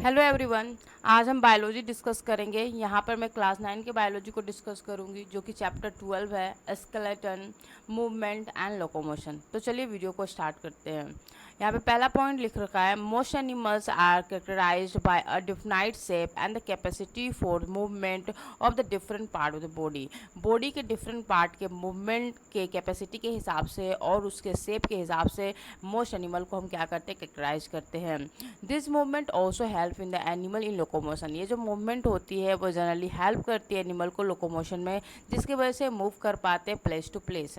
Hello everyone. आज हम biology discuss करेंगे। यहाँ पर मैं क्लास 9 के बायोलॉजी को डिस्कस करूँगी, जो कि चैप्टर 12 है, स्केलेटन, मूवमेंट एंड लोकोमोशन। तो चलिए वीडियो को स्टार्ट करते हैं। यहाँ पे पहला पॉइंट लिख रखा है, most animals are characterised by a defined shape and the capacity for movement of the different part of the body. Body के डिफरेंट पार्ट के मूवमेंट के कैपेसिटी के हिसाब से और उसके शेप के हिसाब से मोस्ट एनिमल को हम क्या करते हैं, कैरेक्टराइज करते हैं। This movement also help in the animal in locomotion. ये जो मूवमेंट होती है वो जनरली हेल्प करती है एनिमल को लोकोमोशन में, जिसकी वजह से मूव कर पाते हैं place to place.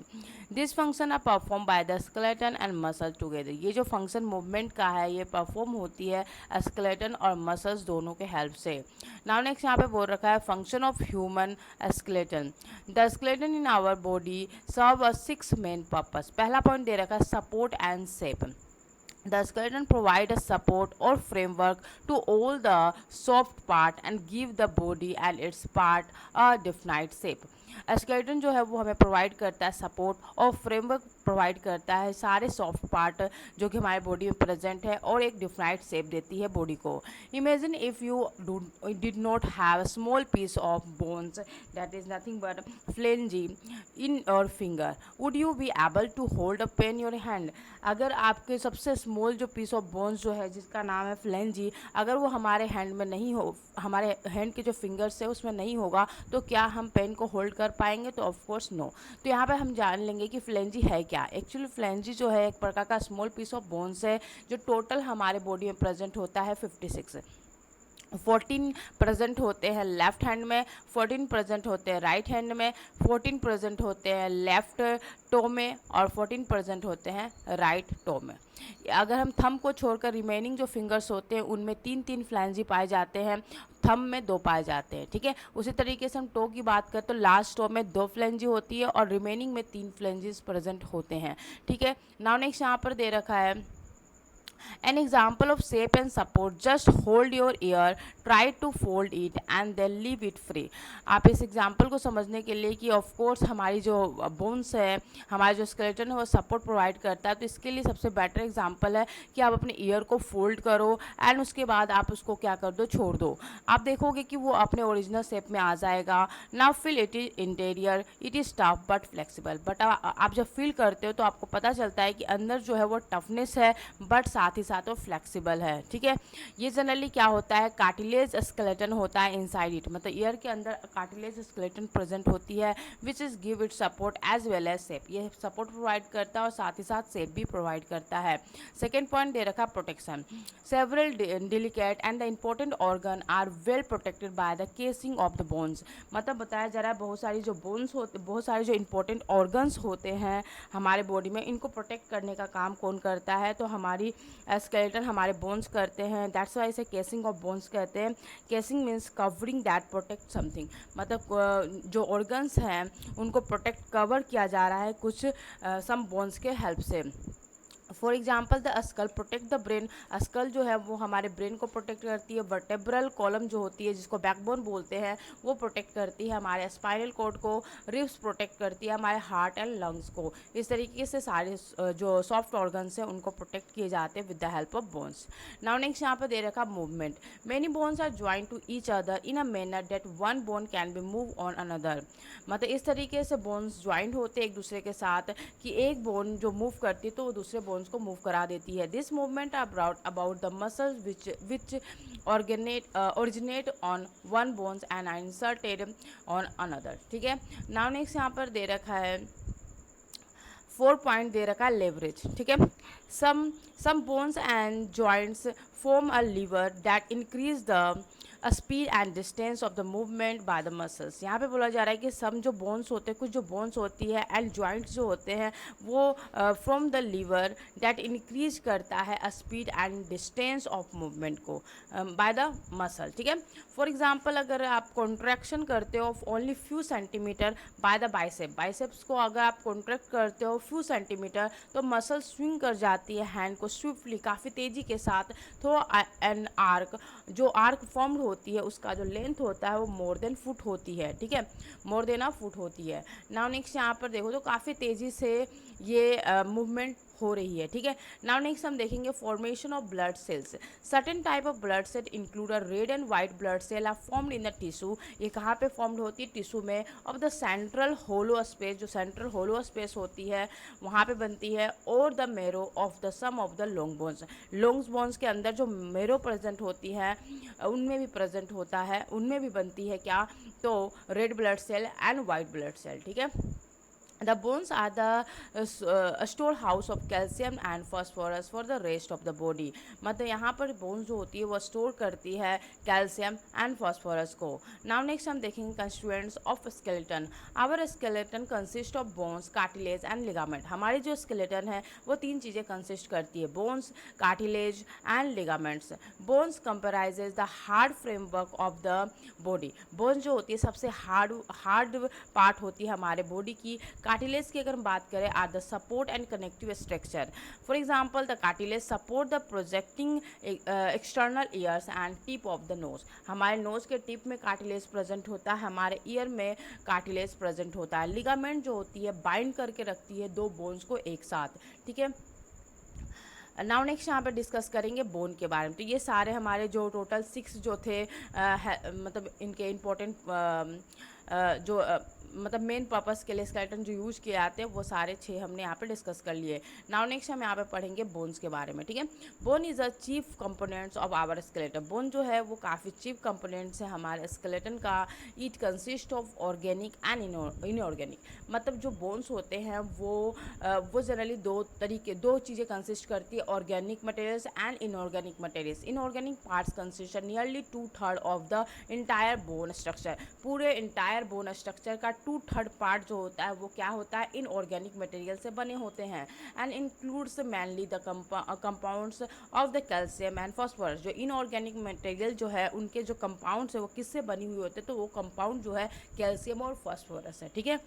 This function are perform by the skeleton and muscle together. ये जो फंक्शन मूवमेंट का है ये परफॉर्म होती है स्केलेटन और मसल्स दोनों के हेल्प से। नाउ नेक्स्ट यहाँ पे बोल रखा है, function of human skeleton. The skeleton in our body serve a 6 main purpose. पहला पॉइंट दे रखा है, support and shape. The skeleton provide a support or framework to all the soft part and give the body and its part a definite shape. Skeleton जो है वो हमें provide करता है सपोर्ट और फ्रेमवर्क प्रोवाइड करता है सारे सॉफ्ट पार्ट जो कि हमारे बॉडी में प्रेजेंट है और एक डिफाइंड शेप देती है बॉडी को। Imagine if you did not have a small piece of bones that is nothing but phalanges in your finger, would you be able to hold a pen your hand. अगर आपके सबसे small जो piece of bones जो है जिसका नाम है फ्लेंजी, अगर वो हमारे हैंड में नहीं हो, हमारे हैंड के जो फिंगर्स है उसमें नहीं होगा, तो क्या हम पेन को होल्ड कर पाएंगे? तो ऑफ कोर्स नो। तो यहाँ पे हम जान लेंगे कि फ्लेंजी है क्या। एक्चुअली फ्लेंजी जो है एक प्रकार का स्मॉल पीस ऑफ बोन्स है जो टोटल हमारे बॉडी में प्रेजेंट होता है 56। 14 प्रेजेंट होते हैं लेफ्ट हैंड में, 14 प्रेजेंट होते हैं राइट हैंड में, 14 प्रेजेंट होते हैं लेफ्ट टो में और 14 प्रेजेंट होते हैं राइट टो में। अगर हम थंब को छोड़कर रिमेनिंग जो फिंगर्स होते हैं उनमें 3 फ्लैंजी पाए जाते हैं, थंब में 2 पाए जाते हैं। ठीक है, उसी तरीके से हम टो की बात करें तो लास्ट टो में 2 फ्लैंजी होती है और रिमेनिंग में 3 फ्लैंजीज प्रेजेंट होते हैं। ठीक है, नाउ नेक्स्ट यहाँ पर दे रखा है, an example of shape and support, just hold your ear, try to fold it and then leave it free। आप इस एग्जाम्पल को समझने के लिए कि ऑफ कोर्स हमारी जो बोन्स है, हमारा जो स्केलेटन है वो सपोर्ट प्रोवाइड करता है, तो इसके लिए सबसे बेटर एग्जाम्पल है कि आप अपने ईयर को फोल्ड करो एंड उसके बाद आप उसको क्या कर दो, छोड़ दो। आप देखोगे कि वो अपने ओरिजिनल शेप में आ जाएगा। Now feel it is interior, it is tough but flexible. But आप जब फील करते हो तो आपको पता चलता है कि अंदर जो है वो टफनेस है बट साथ ही साथ वो फ्लेक्सिबल है। ठीक है, ये जनरली क्या होता है, कार्टिलेज स्केलेटन होता है इनसाइड इट, मतलब ईयर के अंदर कार्टिलेज स्केलेटन प्रेजेंट होती है which is give it support as well as shape. ये सपोर्ट प्रोवाइड करता है और साथ ही साथ शेप भी प्रोवाइड करता है। सेकेंड पॉइंट दे रखा protection. Several delicate and the important organ are well protected by the casing of the bones. मतलब बताया जा रहा है बहुत सारी जो बोन्स होते, बहुत सारे जो इंपॉर्टेंट ऑर्गन्स होते हैं हमारे बॉडी में, इनको प्रोटेक्ट करने का काम कौन करता है? तो हमारी स्केलेटन, हमारे बोन्स करते हैं। दैट्स वाई इसे केसिंग ऑफ बोन्स कहते हैं। Casing means covering that protect something, मतलब जो ऑर्गन्स हैं उनको प्रोटेक्ट कवर किया जा रहा है कुछ सम बोन्स के हेल्प से। For example the skull protect the brain. Skull जो है वो हमारे ब्रेन को प्रोटेक्ट करती है। वर्टेब्रल कॉलम जो होती है जिसको बैकबोन बोलते हैं वो प्रोटेक्ट करती है हमारे स्पाइनल कॉर्ड को। रिब्स प्रोटेक्ट करती है हमारे हार्ट एंड लंग्स को। इस तरीके से सारे जो सॉफ्ट ऑर्गन्स हैं उनको प्रोटेक्ट किए जाते हैं with the help of bones. Now next यहाँ पर दे रखा movement. Many bones are join to each other in a manner that one bone can be move on another. मतलब इस तरीके से बोन्स ज्वाइंट होते हैं एक दूसरे के साथ कि एक बोन जो मूव करती है तो वो दूसरे बोन्स को मूव करा देती है। This movement about the muscles which originate on one bones and are inserted on another. ठीक है, नाउ नेक्स्ट यहाँ पर दे रखा है 4 पॉइंट दे रखा है लेवरेज। ठीक है, some bones and joints form a lever that increase the speed and distance of the movement by the muscles. यहाँ पे बोला जा रहा है कि सम जो बोन्स होते हैं, कुछ जो बोन्स होती है एंड जॉइंट्स जो होते हैं वो from the lever that increase करता है speed and distance of movement को बाय द मसल। ठीक है, फॉर एग्जांपल अगर आप कॉन्ट्रैक्शन करते हो only few centimetre by the bicep, biceps को अगर आप कॉन्ट्रैक्ट करते हो फ्यू सेंटीमीटर तो मसल स्विंग कर जाती है हैंड को स्विफ्टली, काफ़ी तेज़ी के साथ। तो एन आर्क, जो आर्क फॉर्म्ड होती है उसका जो लेंथ होता है वो मोर देन फुट होती है। ठीक है, मोर देन अ फुट होती है। नाउ नेक्स्ट यहाँ पर देखो तो काफ़ी तेज़ी से ये मूवमेंट हो रही है, ठीक है। नाउ नेक्स्ट हम देखेंगे formation of blood cells. Certain type of blood cell include a red and white blood cell are formed in the tissue. ये कहाँ पे फॉर्म्ड होती है? टिश्यू में। Of the central hollow space, जो सेंट्रल होलो स्पेस होती है वहाँ पे बनती है। और the marrow of the some of the long bones, long bones के अंदर जो मेरो प्रेजेंट होती है उनमें भी प्रेजेंट होता है, उनमें भी बनती है क्या? तो red blood cell and white blood cell, ठीक है। The bones are the storehouse of calcium and phosphorus for the rest of the body। मतलब यहाँ पर बोन्स जो होती है वो स्टोर करती है कैल्शियम एंड फॉस्फोरस को। नाउ नेक्स्ट हम देखेंगे constituents of skeleton. Our skeleton consist of bones, cartilage and ligament. हमारी जो स्केलेटन है वो तीन चीज़ें कंसिस्ट करती है, bones, cartilage and ligaments. Bones comprises the hard framework of the body. Bones जो होती है सबसे हार्ड पार्ट होती है हमारे बॉडी की। कार्टिलेज की अगर हम बात करें are the support and connective structure. For example the cartilage support the projecting external ears and tip of the nose. हमारे नोज के टिप में कार्टिलेज प्रेजेंट होता है, हमारे ईयर में कार्टिलेज प्रेजेंट होता है। लिगामेंट जो होती है बाइंड करके रखती है दो बोन्स को एक साथ, ठीक है। नाउ नेक्स्ट यहाँ पर डिस्कस करेंगे बोन के बारे में। तो ये सारे हमारे जो टोटल 6 जो थे मतलब इनके इम्पोर्टेंट जो मतलब मेन पर्पस के लिए स्केलेटन जो यूज किए जाते हैं वो सारे 6 हमने यहाँ पे डिस्कस कर लिए। नाउ नेक्स्ट हम यहाँ पे पढ़ेंगे बोन्स के बारे में, ठीक है। Bone is a chief components of our skeleton. Bone जो है वो काफ़ी चीफ कंपोनेंट्स है हमारे स्केलेटन का। It consist of organic and inorganic. मतलब जो बोन्स होते हैं वो जनरली दो चीज़ें कंसिस्ट करती है, organic materials and inorganic materials. Inorganic parts consist nearly 2/3 of the entire bone structure. पूरे इंटायर बोन स्ट्रक्चर का 2/3 पार्ट जो होता है वो क्या होता है? इनऑर्गेनिक मटेरियल से बने होते हैं। And includes mainly the compounds of the calcium and phosphorus. जो इनऑर्गेनिक मटेरियल जो है उनके जो कंपाउंड्स है वो किससे बनी हुई होते हैं? तो वो कंपाउंड जो है कैल्शियम और फॉस्फोरस है, ठीक है।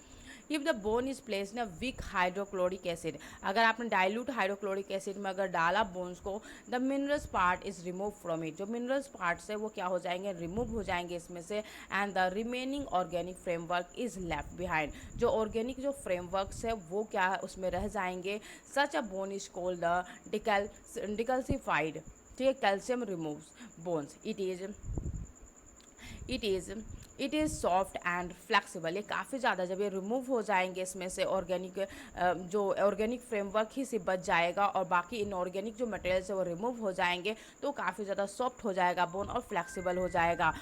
If the bone is placed in weak hydrochloric acid, अगर आपने डाइल्यूट हाइड्रोक्लोरिक एसिड में अगर डाला बोन्स को, the minerals part is remove from it. जो मिनरल्स पार्ट्स है वो क्या हो जाएंगे? रिमूव हो जाएंगे इसमें से। And the remaining organic framework is left behind. जो ऑर्गेनिक जो फ्रेमवर्क्स है वो क्या है? उसमें रह जाएंगे। सच अ बोन इज कॉल्ड द डिकैल्सिफाइड, ठीक है। Calcium removes bones. It is soft and flexible. ये काफ़ी ज़्यादा जब ये रिमूव हो जाएंगे इसमें से ऑर्गेनिक जो ऑर्गेनिक फ्रेमवर्क ही से बच जाएगा और बाकी इनऑर्गेनिक जो मटेरियल्स है वो रिमूव हो जाएंगे तो काफ़ी ज़्यादा सॉफ्ट हो जाएगा बोन और फ्लेक्सिबल हो जाएगा।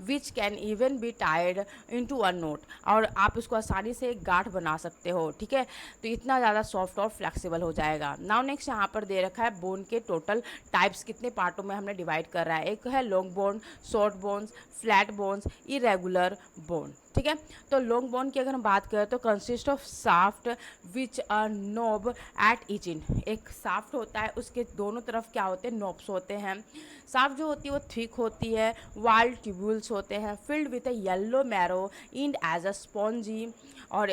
Which can even be tied into a note, और आप इसको आसानी से एक गांठ बना सकते हो, ठीक है। तो इतना ज़्यादा सॉफ्ट और फ्लेक्सिबल हो जाएगा। नाउ नेक्स्ट यहाँ पर दे रखा है बोन के टोटल टाइप्स कितने पार्टों में हमने डिवाइड कर रहा है। एक है long bone, short bones, flat bones, irregular bone, ठीक है। तो लॉन्ग बोन की अगर हम बात करें तो consist of shaft which a knob at each end. एक साफ्ट होता है, उसके दोनों तरफ क्या होते हैं? नोब्स होते हैं। साफ्ट जो होती है वो थिक होती है, वाइल्ड ट्यूब्यूल्स होते हैं, filled with a yellow marrow and as a spongy. और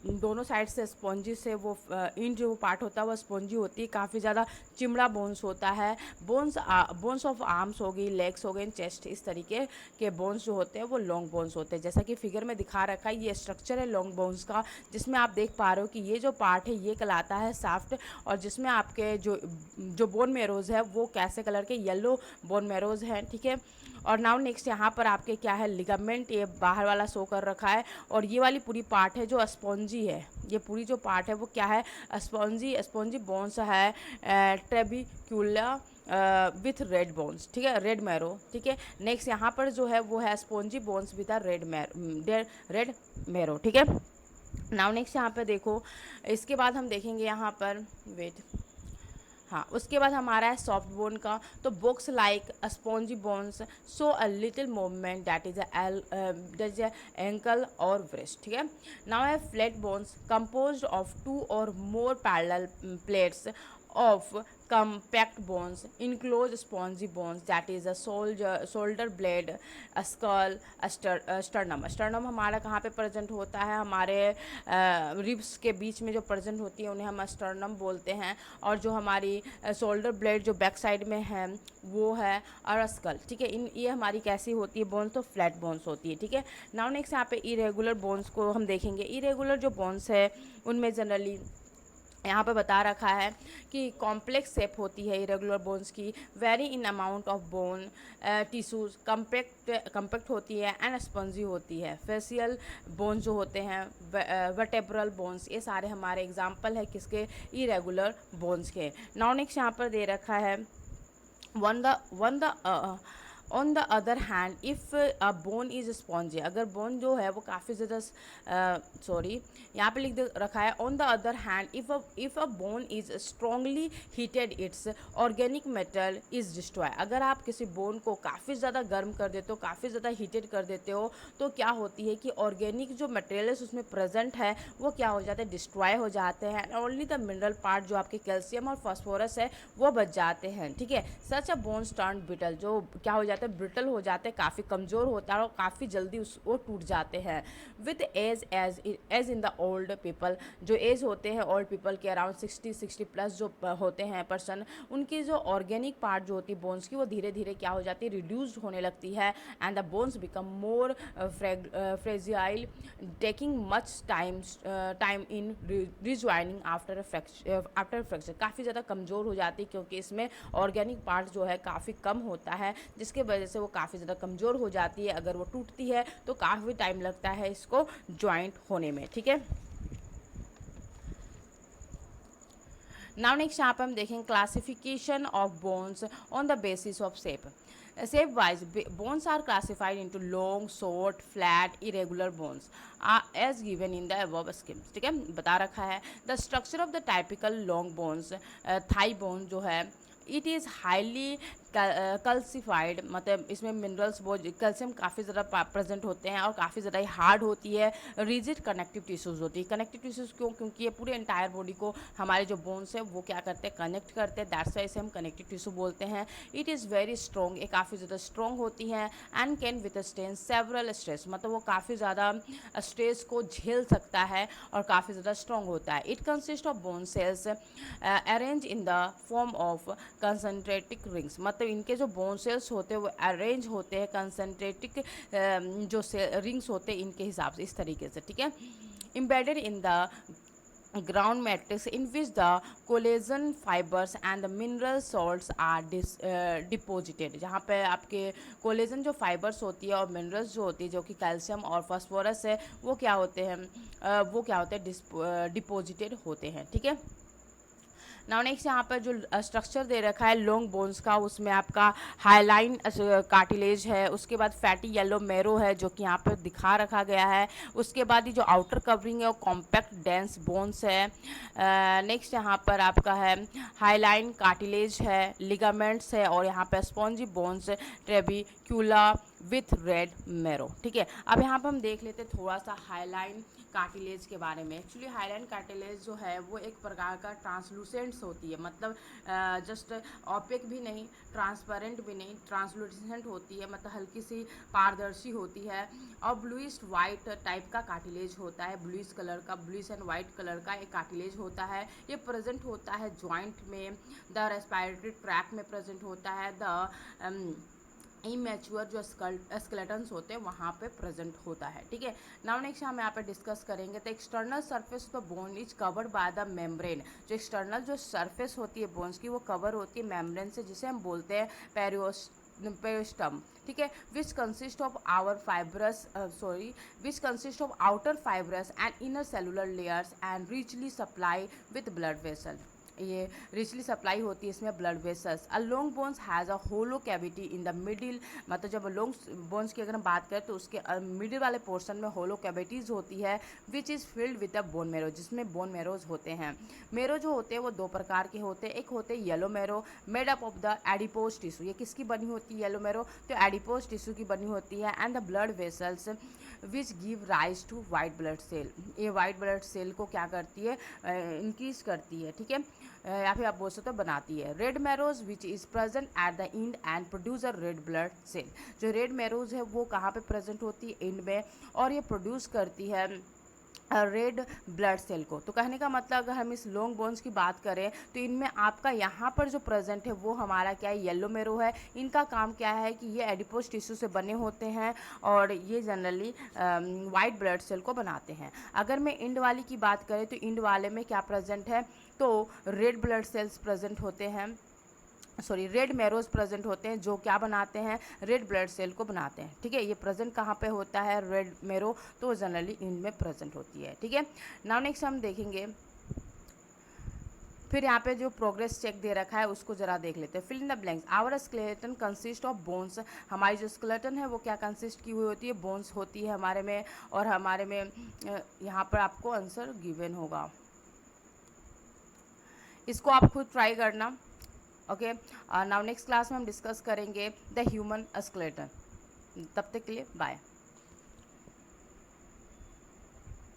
दोनों साइड से स्पॉन्जी से वो इंड जो पार्ट होता है वो स्पॉन्जी होती है, काफ़ी ज़्यादा चिमड़ा बोन्स होता है। बोन्स ऑफ आर्म्स हो गई, लेग्स हो गए, चेस्ट, इस तरीके के बोन्स जो होते हैं वो लॉन्ग बोन्स होते हैं। जैसा कि फिगर में दिखा रखा है ये स्ट्रक्चर है लॉन्ग बोन्स का, जिसमें आप देख पा रहे हो कि ये जो पार्ट है ये कहलाता है साफ्ट, और जिसमें आपके जो बोन मैरोज है वो कैसे कलर के? येलो बोन मैरोज हैं, ठीक है। और नाउ नेक्स्ट यहाँ पर आपके क्या है? लिगामेंट, ये बाहर वाला शो कर रखा है। और ये वाली पूरी पार्ट है जो स्पॉन्जी है, ये पूरी जो पार्ट है वो क्या है? स्पॉन्जी बोन्स है, ट्रेबिक्यूला विथ रेड बोन्स, ठीक है, रेड मैरो, ठीक है। नेक्स्ट यहाँ पर जो है वो है spongy bones with red marrow, ठीक है। नाउ नेक्स्ट यहाँ पर देखो, इसके बाद हम देखेंगे यहाँ पर हाँ, उसके बाद हमारा है सॉफ्ट बोन का। तो books like spongy bones so a little movement that is ankle और ब्रेस्ट, ठीक है। नाउ है flat bones composed of 2 or more parallel plates of compact bones, enclosed spongy bones, that is a shoulder blade, a skull, a sternum. sternum हमारा कहाँ पे present होता है, हमारे रिब्स के बीच में जो प्रेजेंट होती है उन्हें हम स्टर्नम बोलते हैं, और जो हमारी शोल्डर ब्लेड जो बैक साइड में है वो है और स्कल, ठीक है। ये हमारी कैसी होती है बोन्स, तो फ्लैट बोन्स होती है, ठीक है। नाउ नेक्स्ट यहाँ पे इरेगुलर बोन्स को हम देखेंगे। इरेगुलर जो बोन्स है उनमें जनरली यहाँ पे बता रखा है कि कॉम्प्लेक्स शेप होती है इरेगुलर बोन्स की, very in amount of bone tissues, compact होती है एंड स्पंजी होती है। फेशियल बोन्स जो होते हैं, वर्टेब्रल बोन्स, ये सारे हमारे एग्जाम्पल है किसके, इरेगुलर बोन्स के। नाउ नेक्स्ट यहाँ पर दे रखा है on the other hand if a bone is spongy, अगर बोन जो है वो काफ़ी ज़्यादा यहाँ पे लिख दे रखा है on the other hand if a bone is strongly heated it's organic metal is destroy. अगर आप किसी बोन को काफ़ी ज़्यादा गर्म कर देते हो, काफ़ी ज़्यादा हीटेड कर देते हो, तो क्या होती है कि ऑर्गेनिक जो मटेरियल्स उसमें प्रेजेंट है वो क्या हो जाते हैं, डिस्ट्रॉय हो जाते हैं। ओनली द मिनरल पार्ट जो आपके कैल्शियम और फास्फोरस है वो बच जाते हैं, ठीक है। सच अ बोन्स टर्न ब्रिटल, जो क्या हो जाता है, ब्रिटल हो जाते हैं, काफ़ी कमज़ोर होता है और काफ़ी जल्दी वो टूट जाते हैं। With age in the old people, जो एज होते हैं ओल्ड पीपल के अराउंड 60 प्लस जो होते हैं पर्सन, उनकी जो ऑर्गेनिक पार्ट जो होती है बोन्स की वो धीरे धीरे क्या हो जाती है, रिड्यूस्ड होने लगती है and the bones become more fragile, taking much time in rejoining after fracture. काफ़ी ज़्यादा कमज़ोर हो जाती है क्योंकि इसमें ऑर्गेनिक पार्ट जो है काफ़ी कम होता है, जिसके वजह से वो काफ़ी ज़्यादा कमज़ोर हो जाती है। अगर वो टूटती है तो काफ़ी टाइम लगता है इसको ज्वाइंट होने में, ठीक है। नाउ नेक्स्ट यहाँ पर हम देखेंगे classification of bones on the basis of shape. Shape wise bones are classified into long, short, flat, irregular bones as given in the above scheme, ठीक है। बता रखा है the structure of the typical long bones, thigh bone जो है, it is highly calcified, मतलब इसमें minerals वो कैल्शियम काफ़ी ज़्यादा प्रेजेंट होते हैं और काफ़ी ज़्यादा हार्ड होती है। रिजिड कनेक्टिव टिश्यूज़ होती है। कनेक्टिव टिश्यूज़ क्यों, क्योंकि ये पूरे एंटायर बॉडी को हमारे जो बोन्स है वो क्या करते हैं, कनेक्ट करते हैं, दैट्स वाई इसे हम कनेक्टिव टिश्यू बोलते हैं। इट इज़ वेरी स्ट्रॉन्ग, ये काफ़ी ज़्यादा स्ट्रॉन्ग होती हैं and can withstand several stress, मतलब वो काफ़ी ज़्यादा स्ट्रेस को झेल सकता है और काफ़ी ज़्यादा स्ट्रॉन्ग होता है। It consist of bone cells arrange in the form of concentric rings, मतलब इनके जो बोन सेल्स होते हैं वो अरेंज होते हैं कंसनट्रेटिक जो रिंग्स होते हैं इनके हिसाब से, इस तरीके से, ठीक है। Embedded in the ground matrix in which the collagen fibers and the mineral salts are deposited, जहाँ पे आपके कोलेजन जो फाइबर्स होती है और मिनरल्स जो होती है जो कि कैल्शियम और फास्फोरस है वो क्या होते हैं डिपोजिटेड होते हैं, ठीक है। नाउ नेक्स्ट यहाँ पर जो स्ट्रक्चर दे रखा है लॉन्ग बोन्स का, उसमें आपका हाईलाइन कार्टिलेज है, उसके बाद फैटी येलो मैरो है जो कि यहाँ पर दिखा रखा गया है, उसके बाद ये जो आउटर कवरिंग है वो कॉम्पैक्ट डेंस बोन्स है। नेक्स्ट यहाँ पर आपका है हाईलाइन कार्टिलेज है, लिगामेंट्स है, और यहाँ पर spongy bones, trabecula with red marrow, ठीक है। अब यहाँ पर हम देख लेते हैं थोड़ा सा हाईलाइन कार्टिलेज के बारे में। एक्चुअली हाईलाइन कार्टिलेज जो है वो एक प्रकार का ट्रांसलूसेंट्स होती है, मतलब जस्ट ऑपेक भी नहीं, ट्रांसपेरेंट भी नहीं, ट्रांसलूसेंट होती है, मतलब हल्की सी पारदर्शी होती है और ब्लूइश वाइट टाइप का कार्टिलेज होता है, ब्लूइश कलर का, ब्लूइश एंड वाइट कलर का एक कार्टिलेज होता है। ये प्रेजेंट होता है जॉइंट में, द रेस्पिरेटरी ट्रैक में प्रेजेंट होता है, द इमेच्योर जो स्केलेटन्स होते हैं वहाँ पे प्रेजेंट होता है, ठीक है। नाउ नेक्स्ट हम यहाँ पे डिस्कस करेंगे तो external surface of the bone is covered by the membrane. जो एक्सटर्नल जो सरफेस होती है बोन्स की वो कवर होती है मेम्ब्रेन से, जिसे हम बोलते हैं पेरियोस्टम, ठीक है। Which consist of outer fibrous and inner cellular layers and richly supply with blood vessel. ये रिचली सप्लाई होती है इसमें blood vessels. A long bones has a hollow cavity in the middle, मतलब जब लॉन्ग बोन्स की अगर हम बात करें तो उसके मिडिल वाले पोर्शन में होलो कैविटीज़ होती है which is filled with the bone marrow, जिसमें बोन मेरोज होते हैं। मेरो जो होते हैं वो दो प्रकार के होते हैं, एक होते हैं येलो मेरो made up of the adipose tissue. ये किसकी बनी होती है येलो मेरो, तो एडिपोज टिश्यू की बनी होती है। And the blood vessels which give rise to white blood cell, ये वाइट ब्लड सेल को क्या करती है, इंक्रीज करती है, ठीक है। या फिर आप बोल सकते हो बनाती है। Red marrows which is present at the end and produce a red blood cell. जो रेड मैरोज है वो कहाँ पे प्रेजेंट होती है, इंड में, और ये प्रोड्यूस करती है रेड ब्लड सेल को। तो कहने का मतलब अगर हम इस लॉन्ग बोन्स की बात करें तो इनमें आपका यहाँ पर जो प्रेजेंट है वो हमारा क्या है, येलो मेरो है। इनका काम क्या है कि ये एडिपोज टिश्यू से बने होते हैं और ये जनरली वाइट ब्लड सेल को बनाते हैं। अगर मैं इंड वाली की बात करें तो इंड वाले में क्या प्रेजेंट है, तो रेड ब्लड सेल्स प्रेजेंट होते हैं, सॉरी रेड मैरोज प्रेजेंट होते हैं, जो क्या बनाते हैं, रेड ब्लड सेल को बनाते हैं। ठीक है, ये प्रेजेंट कहाँ पे होता है, रेड मैरो, तो जनरली इनमें प्रेजेंट होती है। ठीक है, नाउ नेक्स्ट हम देखेंगे, फिर यहाँ पे जो प्रोग्रेस चेक दे रखा है उसको जरा देख लेते हैं। Fill in the blanks. Our skeleton consist of bones. हमारी जो स्केलेटन है वो क्या कंसिस्ट की हुई होती है, बोन्स होती है हमारे में, और हमारे में यहाँ पर आपको आंसर गिवन होगा, इसको आप खुद ट्राई करना। ओके, नाउ नेक्स्ट क्लास में हम डिस्कस करेंगे द ह्यूमन स्केलेटन। तब तक के लिए बाय।